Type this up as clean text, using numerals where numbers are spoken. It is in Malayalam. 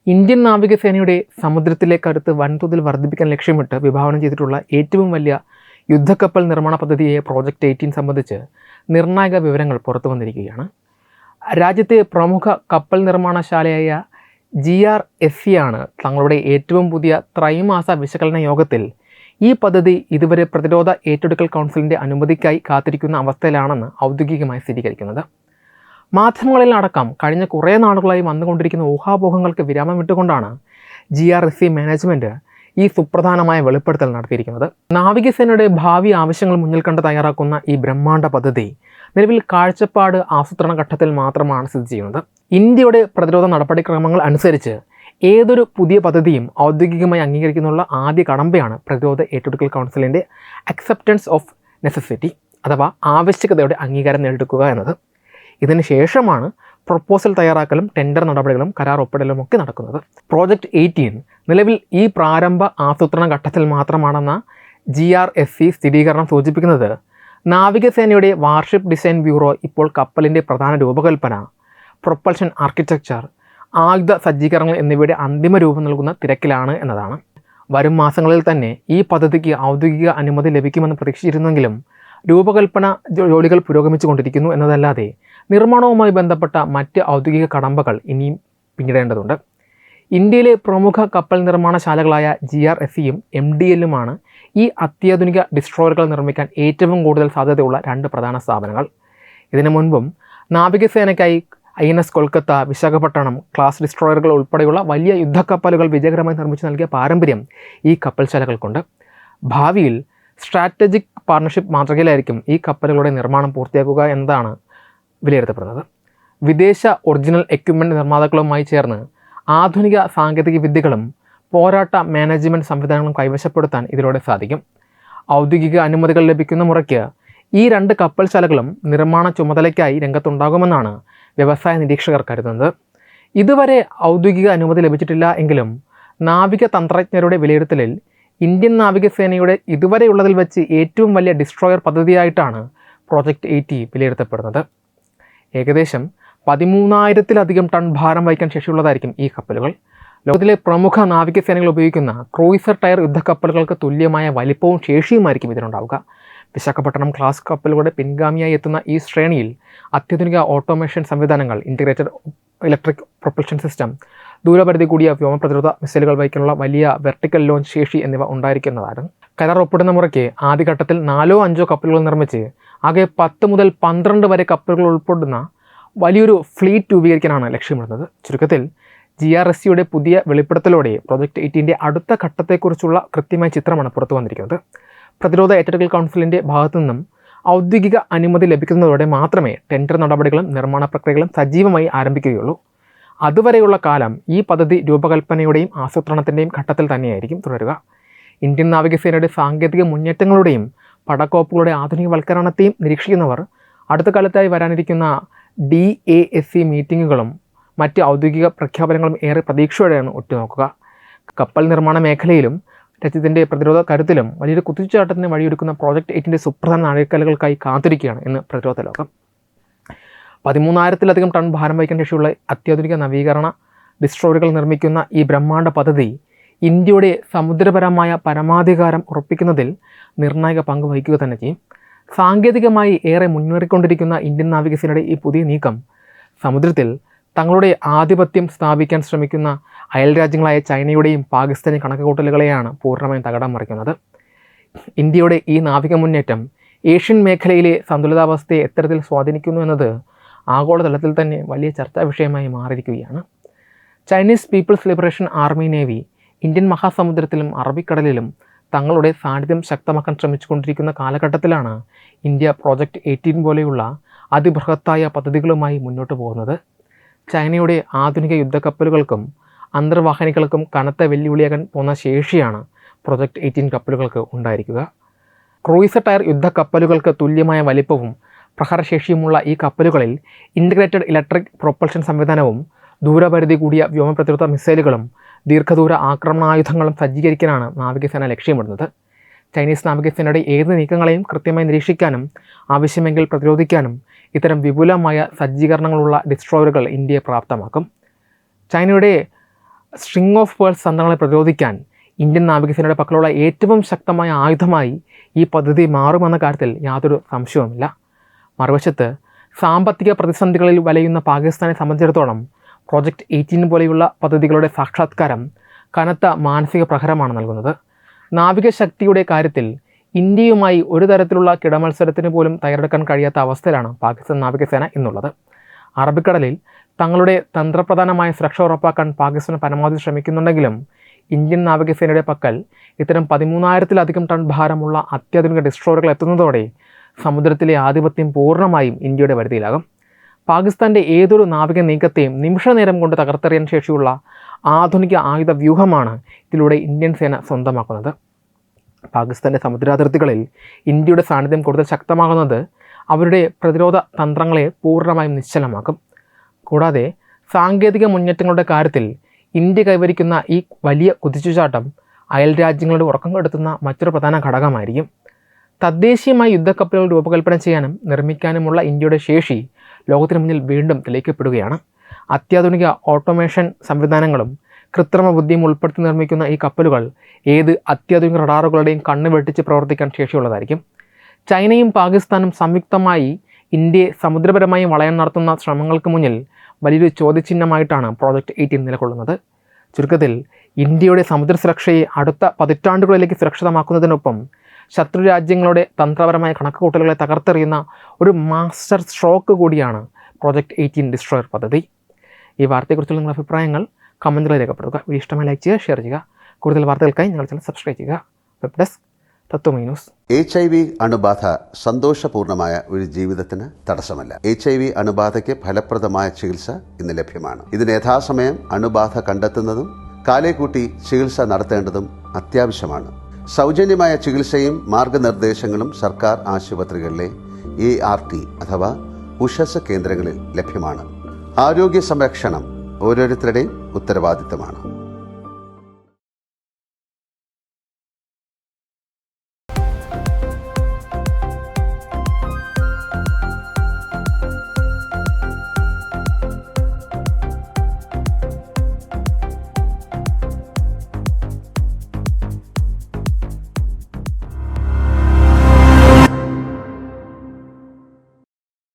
ഇന്ത്യൻ നാവികസേനയുടെ സമുദ്രത്തിലെ കരുത്ത് വൻതോതിൽ വർദ്ധിപ്പിക്കാൻ ലക്ഷ്യമിട്ട് വിഭാവനം ചെയ്തിട്ടുള്ള ഏറ്റവും വലിയ യുദ്ധക്കപ്പൽ നിർമ്മാണ പദ്ധതിയായ പ്രോജക്റ്റ് 18 സംബന്ധിച്ച് നിർണായക വിവരങ്ങൾ പുറത്തു വന്നിരിക്കുകയാണ്. രാജ്യത്തെ പ്രമുഖ കപ്പൽ നിർമ്മാണശാലയായ GRSC ആണ് തങ്ങളുടെ ഏറ്റവും പുതിയ ത്രൈമാസ വിശകലന യോഗത്തിൽ ഈ പദ്ധതി ഇതുവരെ പ്രതിരോധ ഏറ്റെടുക്കൽ കൗൺസിലിൻ്റെ അനുമതിക്കായി കാത്തിരിക്കുന്ന അവസ്ഥയിലാണെന്ന് ഔദ്യോഗികമായി സ്ഥിരീകരിക്കുന്നത്. മാധ്യമങ്ങളിൽ അടക്കം കഴിഞ്ഞ കുറേ നാളുകളായി വന്നുകൊണ്ടിരിക്കുന്ന ഊഹാപോഹങ്ങൾക്ക് വിരാമം വിട്ടുകൊണ്ടാണ് GRSC മാനേജ്മെൻറ്റ് ഈ സുപ്രധാനമായ വെളിപ്പെടുത്തൽ നടത്തിയിരിക്കുന്നത്. നാവികസേനയുടെ ഭാവി ആവശ്യങ്ങൾ മുന്നിൽ കണ്ട് തയ്യാറാക്കുന്ന ഈ ബ്രഹ്മാണ്ഡ പദ്ധതി നിലവിൽ കാഴ്ചപ്പാട് ആസൂത്രണ ഘട്ടത്തിൽ മാത്രമാണ് സ്ഥിതി ചെയ്യുന്നത്. ഇന്ത്യയുടെ പ്രതിരോധ നടപടിക്രമങ്ങൾ അനുസരിച്ച് ഏതൊരു പുതിയ പദ്ധതിയും ഔദ്യോഗികമായി അംഗീകരിക്കുന്നുള്ള ആദ്യ കടമ്പയാണ് പ്രതിരോധ ഏറ്റെടുക്കൽ കൗൺസിലിൻ്റെ അക്സെപ്റ്റൻസ് ഓഫ് നെസസിറ്റി അഥവാ ആവശ്യകതയുടെ അംഗീകാരം നേടിയെടുക്കുക എന്നത്. ഇതിന് ശേഷമാണ് പ്രൊപ്പോസൽ തയ്യാറാക്കലും ടെൻഡർ നടപടികളും കരാർ ഒപ്പിടലും ഒക്കെ നടക്കുന്നത്. പ്രോജക്റ്റ് 18 നിലവിൽ ഈ പ്രാരംഭ ആസൂത്രണ ഘട്ടത്തിൽ മാത്രമാണെന്ന GRSC സ്ഥിരീകരണം സൂചിപ്പിക്കുന്നത് നാവികസേനയുടെ വാർഷിപ്പ് ഡിസൈൻ ബ്യൂറോ ഇപ്പോൾ കപ്പലിൻ്റെ പ്രധാന രൂപകൽപ്പന, പ്രൊപ്പൽഷൻ ആർക്കിടെക്ചർ, ആയുധ സജ്ജീകരണങ്ങൾ എന്നിവയുടെ അന്തിമ രൂപം നൽകുന്ന തിരക്കിലാണ് എന്നതാണ്. വരും മാസങ്ങളിൽ തന്നെ ഈ പദ്ധതിക്ക് ഔദ്യോഗിക അനുമതി ലഭിക്കുമെന്ന് പ്രതീക്ഷിച്ചിരുന്നെങ്കിലും രൂപകൽപ്പന ജോലികൾ പുരോഗമിച്ചുകൊണ്ടിരിക്കുന്നു എന്നതല്ലാതെ നിർമ്മാണവുമായി ബന്ധപ്പെട്ട മറ്റ് ഔദ്യോഗിക കടമ്പകൾ ഇനിയും പിന്നിടേണ്ടതുണ്ട്. ഇന്ത്യയിലെ പ്രമുഖ കപ്പൽ നിർമ്മാണശാലകളായ GRSCയും MDLുമാണ് ഈ അത്യാധുനിക ഡിസ്ട്രോയറുകൾ നിർമ്മിക്കാൻ ഏറ്റവും കൂടുതൽ സാധ്യതയുള്ള രണ്ട് പ്രധാന സ്ഥാപനങ്ങൾ. ഇതിനു മുൻപും നാവികസേനയ്ക്കായി INS കൊൽക്കത്ത, വിശാഖപട്ടണം ക്ലാസ് ഡിസ്ട്രോയറുകൾ ഉൾപ്പെടെയുള്ള വലിയ യുദ്ധക്കപ്പലുകൾ വിജയകരമായി നിർമ്മിച്ചു നൽകിയ പാരമ്പര്യം ഈ കപ്പൽശാലകൾക്കുണ്ട്. ഭാവിയിൽ സ്ട്രാറ്റജിക് പാർട്ണർഷിപ്പ് മാതൃകയിലായിരിക്കും ഈ കപ്പലുകളുടെ നിർമ്മാണം പൂർത്തിയാക്കുക എന്നതാണ് വിലയിരുത്തപ്പെടുന്നത്. വിദേശ ഒറിജിനൽ എക്യുപ്മെൻറ്റ് നിർമ്മാതാക്കളുമായി ചേർന്ന് ആധുനിക സാങ്കേതിക വിദ്യകളും പോരാട്ട മാനേജ്മെൻറ്റ് സംവിധാനങ്ങളും കൈവശപ്പെടുത്താൻ ഇതിലൂടെ സാധിക്കും. ഔദ്യോഗിക അനുമതികൾ ലഭിക്കുന്ന മുറയ്ക്ക് ഈ രണ്ട് കപ്പൽശാലകളും നിർമ്മാണ ചുമതലയ്ക്കായി രംഗത്തുണ്ടാകുമെന്നാണ് വ്യവസായ നിരീക്ഷകർ കരുതുന്നത്. ഇതുവരെ ഔദ്യോഗിക അനുമതി ലഭിച്ചിട്ടില്ല എങ്കിലും നാവിക തന്ത്രജ്ഞരുടെ വിലയിരുത്തലിൽ ഇന്ത്യൻ നാവികസേനയുടെ ഇതുവരെയുള്ളതിൽ വെച്ച് ഏറ്റവും വലിയ ഡിസ്ട്രോയർ പദ്ധതിയായിട്ടാണ് പ്രോജക്റ്റ് 80 വിലയിരുത്തപ്പെടുന്നത്. ഏകദേശം 13,000-ലധികം ടൺ ഭാരം വഹിക്കാൻ ശേഷിയുള്ളതായിരിക്കും ഈ കപ്പലുകൾ. ലോകത്തിലെ പ്രമുഖ നാവികസേനകൾ ഉപയോഗിക്കുന്ന ക്രൂയിസർ ടയർ യുദ്ധക്കപ്പലുകൾക്ക് തുല്യമായ വലിപ്പവും ശേഷിയുമായിരിക്കും ഇതിനുണ്ടാവുക. വിശാഖപട്ടണം ക്ലാസ് കപ്പലുകളുടെ പിൻഗാമിയായി എത്തുന്ന ഈ ശ്രേണിയിൽ അത്യാധുനിക ഓട്ടോമേഷൻ സംവിധാനങ്ങൾ, ഇൻറ്റഗ്രേറ്റഡ് ഇലക്ട്രിക് പ്രൊപ്പൽഷൻ സിസ്റ്റം, ദൂരപരിധി കൂടിയ വ്യോമ പ്രതിരോധ മിസൈലുകൾ വഹിക്കാനുള്ള വലിയ വെർട്ടിക്കൽ ലോഞ്ച് ശേഷി എന്നിവ ഉണ്ടായിരിക്കുന്നതാണ്. കരാർ ഒപ്പിടുന്ന മുറയ്ക്ക് ആദ്യഘട്ടത്തിൽ 4-5 കപ്പലുകൾ നിർമ്മിച്ച് ആകെ 10 മുതൽ 12 വരെ കപ്പലുകൾ ഉൾപ്പെടുന്ന വലിയൊരു ഫ്ലീറ്റ് രൂപീകരിക്കാനാണ് ലക്ഷ്യമിടുന്നത്. ചുരുക്കത്തിൽ GRSCയുടെ പുതിയ വെളിപ്പെടുത്തലോടെ പ്രോജക്റ്റ് 18ൻ്റെ അടുത്ത ഘട്ടത്തെക്കുറിച്ചുള്ള കൃത്യമായ ചിത്രമാണ് പുറത്തു വന്നിരിക്കുന്നത്. പ്രതിരോധ ഏറ്റെടുക്കൽ കൗൺസിലിൻ്റെ ഭാഗത്തു നിന്നും ഔദ്യോഗിക അനുമതി ലഭിക്കുന്നതോടെ മാത്രമേ ടെൻഡർ നടപടികളും നിർമ്മാണ പ്രക്രിയകളും സജീവമായി ആരംഭിക്കുകയുള്ളൂ. അതുവരെയുള്ള കാലം ഈ പദ്ധതി രൂപകൽപ്പനയുടെയും ആസൂത്രണത്തിൻ്റെയും ഘട്ടത്തിൽ തന്നെയായിരിക്കും തുടരുക. ഇന്ത്യൻ നാവികസേനയുടെ സാങ്കേതിക മുന്നേറ്റങ്ങളുടെയും പടക്കോപ്പുകളുടെ ആധുനികവൽക്കരണത്തെയും നിരീക്ഷിക്കുന്നവർ അടുത്ത കാലത്തായി വരാനിരിക്കുന്ന DASC മീറ്റിങ്ങുകളും മറ്റ് ഔദ്യോഗിക പ്രഖ്യാപനങ്ങളും ഏറെ പ്രതീക്ഷയോടെയാണ് ഉറ്റുനോക്കുക. കപ്പൽ നിർമ്മാണ മേഖലയിലും രാജ്യത്തിൻ്റെ പ്രതിരോധ കരുത്തിലും വലിയൊരു കുതിച്ചുചാട്ടത്തിന് വഴിയൊരുക്കുന്ന പ്രോജക്റ്റ് 18ൻ്റെ സുപ്രധാന നാഴികക്കല്ലുകൾക്കായി കാത്തിരിക്കുകയാണ് ഇന്ന് പ്രതിരോധ ലോകം. 13,000-ലധികം ടൺ ഭാരം വഹിക്കാൻ ശേഷിയുള്ള അത്യാധുനിക നവീകരണ ഡിസ്ട്രോയറുകൾ നിർമ്മിക്കുന്ന ഈ ബ്രഹ്മാണ്ഡ പദ്ധതി ഇന്ത്യയുടെ സമുദ്രപരമായ പരമാധികാരം ഉറപ്പിക്കുന്നതിൽ നിർണായക പങ്ക് വഹിക്കുക തന്നെ ചെയ്യും. സാങ്കേതികമായി ഏറെ മുന്നേറിക്കൊണ്ടിരിക്കുന്ന ഇന്ത്യൻ നാവികസേനയുടെ ഈ പുതിയ നീക്കം സമുദ്രത്തിൽ തങ്ങളുടെ ആധിപത്യം സ്ഥാപിക്കാൻ ശ്രമിക്കുന്ന അയൽ രാജ്യങ്ങളായ ചൈനയുടെയും പാകിസ്ഥാനെയും കണക്കുകൂട്ടലുകളെയാണ് പൂർണ്ണമായും തകിടം മറിക്കുന്നത്. ഇന്ത്യയുടെ ഈ നാവിക മുന്നേറ്റം ഏഷ്യൻ മേഖലയിലെ സന്തുലിതാവസ്ഥയെ എത്തരത്തിൽ സ്വാധീനിക്കുന്നു എന്നത് ആഗോളതലത്തിൽ തന്നെ വലിയ ചർച്ചാ വിഷയമായി മാറിയിരിക്കുകയാണ്. Chinese People's Liberation Army Navy Indian മഹാസമുദ്രത്തിലും അറബിക്കടലിലും തങ്ങളുടെ സാന്നിധ്യം ശക്തമാക്കാൻ ശ്രമിച്ചുകൊണ്ടിരിക്കുന്ന കാലഘട്ടത്തിലാണ് ഇന്ത്യ പ്രോജക്റ്റ് 18 പോലെയുള്ള അതിബൃഹത്തായ പദ്ധതികളുമായി മുന്നോട്ട് പോകുന്നത്. ചൈനയുടെ ആധുനിക യുദ്ധക്കപ്പലുകൾക്കും അന്തർവാഹിനികൾക്കും കനത്ത വെല്ലുവിളിയാകാൻ പോകുന്ന ശേഷിയാണ് പ്രോജക്റ്റ് 18 കപ്പലുകൾക്ക് ഉണ്ടായിരിക്കുക. ക്രൂയിസർ ടയർ യുദ്ധക്കപ്പലുകൾക്ക് തുല്യമായ വലിപ്പവും പ്രഹരശേഷിയുമുള്ള ഈ കപ്പലുകളിൽ ഇൻറ്റഗ്രേറ്റഡ് ഇലക്ട്രിക് പ്രൊപ്പൽഷൻ സംവിധാനവും ദൂരപരിധി കൂടിയ വ്യോമ പ്രതിരോധ മിസൈലുകളും ദീർഘദൂര ആക്രമണായുധങ്ങളും സജ്ജീകരിക്കാനാണ് നാവികസേന ലക്ഷ്യമിടുന്നത്. ചൈനീസ് നാവികസേനയുടെ ഏത് നീക്കങ്ങളെയും കൃത്യമായി നിരീക്ഷിക്കാനും ആവശ്യമെങ്കിൽ പ്രതിരോധിക്കാനും ഇത്തരം വിപുലമായ സജ്ജീകരണങ്ങളുള്ള ഡിസ്ട്രോയറുകൾ ഇന്ത്യയെ പ്രാപ്തമാക്കും. ചൈനയുടെ സ്ട്രിംഗ് ഓഫ് പേൾസ് തന്ത്രങ്ങളെ പ്രതിരോധിക്കാൻ ഇന്ത്യൻ നാവികസേനയുടെ പക്കലുള്ള ഏറ്റവും ശക്തമായ ആയുധമായി ഈ പദ്ധതി മാറുമെന്ന കാര്യത്തിൽ യാതൊരു സംശയവുമില്ല. മറുവശത്ത് സാമ്പത്തിക പ്രതിസന്ധികളിൽ വലയുന്ന പാകിസ്ഥാനെ സംബന്ധിച്ചിടത്തോളം പ്രോജക്റ്റ് 18 പോലെയുള്ള പദ്ധതികളുടെ സാക്ഷാത്കാരം കനത്ത മാനസിക പ്രഹരമാണ് നൽകുന്നത്. നാവികശക്തിയുടെ കാര്യത്തിൽ ഇന്ത്യയുമായി ഒരു തരത്തിലുള്ള കിടമത്സരത്തിന് പോലും തയ്യാറെടുക്കാൻ കഴിയാത്ത അവസ്ഥയിലാണ് പാകിസ്ഥാൻ നാവികസേന എന്നുള്ളത്. അറബിക്കടലിൽ തങ്ങളുടെ തന്ത്രപ്രധാനമായ സുരക്ഷ ഉറപ്പാക്കാൻ പാകിസ്ഥാൻ പരമാവധി ശ്രമിക്കുന്നുണ്ടെങ്കിലും ഇന്ത്യൻ നാവികസേനയുടെ പക്കൽ ഇത്തരം 13,000-ലധികം ടൺ ഭാരമുള്ള അത്യാധുനിക ഡിസ്ട്രോയറുകൾ എത്തുന്നതോടെ സമുദ്രത്തിലെ ആധിപത്യം പൂർണ്ണമായും ഇന്ത്യയുടെ വരുതിയിലാകും. പാകിസ്ഥാൻ്റെ ഏതൊരു നാവിക നീക്കത്തെയും നിമിഷനേരം കൊണ്ട് തകർത്തെറിയാൻ ശേഷിയുള്ള ആധുനിക ആയുധ വ്യൂഹമാണ് ഇതിലൂടെ ഇന്ത്യൻ സേന സ്വന്തമാക്കുന്നത്. പാകിസ്ഥാൻ്റെ സമുദ്രാതിർത്തികളിൽ ഇന്ത്യയുടെ സാന്നിധ്യം കൂടുതൽ ശക്തമാകുന്നത് അവരുടെ പ്രതിരോധ തന്ത്രങ്ങളെ പൂർണ്ണമായും നിശ്ചലമാക്കും. കൂടാതെ സാങ്കേതിക മുന്നേറ്റങ്ങളുടെ കാര്യത്തിൽ ഇന്ത്യ കൈവരിക്കുന്ന ഈ വലിയ കുതിച്ചുചാട്ടം അയൽ രാജ്യങ്ങളുടെ ഉറക്കം കെടുത്തുന്ന മറ്റൊരു പ്രധാന ഘടകമായിരിക്കും. തദ്ദേശീയമായ യുദ്ധക്കപ്പലുകൾ രൂപകൽപ്പന ചെയ്യാനും നിർമ്മിക്കാനുമുള്ള ഇന്ത്യയുടെ ശേഷി ലോകത്തിന് മുന്നിൽ വീണ്ടും തെളിയിക്കപ്പെടുകയാണ്. അത്യാധുനിക ഓട്ടോമേഷൻ സംവിധാനങ്ങളും കൃത്രിമ ബുദ്ധിയും ഉൾപ്പെടുത്തി നിർമ്മിക്കുന്ന ഈ കപ്പലുകൾ ഏത് അത്യാധുനിക റഡാറുകളുടെയും കണ്ണ് വെട്ടിച്ച് പ്രവർത്തിക്കാൻ ശേഷിയുള്ളതായിരിക്കും. ചൈനയും പാകിസ്ഥാനും സംയുക്തമായി ഇന്ത്യയെ സമുദ്രപരമായി വളയാൻ നടത്തുന്ന ശ്രമങ്ങൾക്ക് മുന്നിൽ വലിയൊരു ചോദ്യചിഹ്നമായിട്ടാണ് പ്രോജക്റ്റ് 18 നിലകൊള്ളുന്നത്. ചുരുക്കത്തിൽ ഇന്ത്യയുടെ സമുദ്ര സുരക്ഷയെ അടുത്ത പതിറ്റാണ്ടുകളിലേക്ക് സുരക്ഷിതമാക്കുന്നതിനൊപ്പം ശത്രു രാജ്യങ്ങളുടെ തന്ത്രപരമായ കണക്കുകൂട്ടലുകളെ തകർത്തെറിയുന്ന ഒരു മാസ്റ്റർ സ്ട്രോക്ക് കൂടിയാണ് പ്രോജക്റ്റ് 18 ഡിസ്ട്രോയർ പദ്ധതി. ഈ വാർത്തയെക്കുറിച്ചുള്ള നിങ്ങളുടെ അഭിപ്രായങ്ങൾ കമൻറ്റുകളിൽ രേഖപ്പെടുത്തുക. വീഡിയോ ഇഷ്ടമായി ലൈക്ക് ചെയ്യുക, ഷെയർ ചെയ്യുക. കൂടുതൽ വാർത്തകൾക്കായി ഞങ്ങൾ ചാനൽ സബ്സ്ക്രൈബ് ചെയ്യുക. വെബ് ഡെസ്ക് തത്വമൈ ന്യൂസ്. HIV അണുബാധ സന്തോഷപൂർണ്ണമായ ഒരു ജീവിതത്തിന് തടസ്സമല്ല. HIV അണുബാധയ്ക്ക് ഫലപ്രദമായ ചികിത്സ ഇന്ന് ലഭ്യമാണ്. ഇതിന് യഥാസമയം അണുബാധ കണ്ടെത്തുന്നതും കാലേക്കൂട്ടി ചികിത്സ നടത്തേണ്ടതും അത്യാവശ്യമാണ്. സൗജന്യമായ ചികിത്സയും മാർഗനിർദ്ദേശങ്ങളും സർക്കാർ ആശുപത്രികളിലെ ART അഥവാ ഉഷസ് കേന്ദ്രങ്ങളിൽ ലഭ്യമാണ്. ആരോഗ്യ സംരക്ഷണം ഓരോരുത്തരുടെയും ഉത്തരവാദിത്തമാണ്.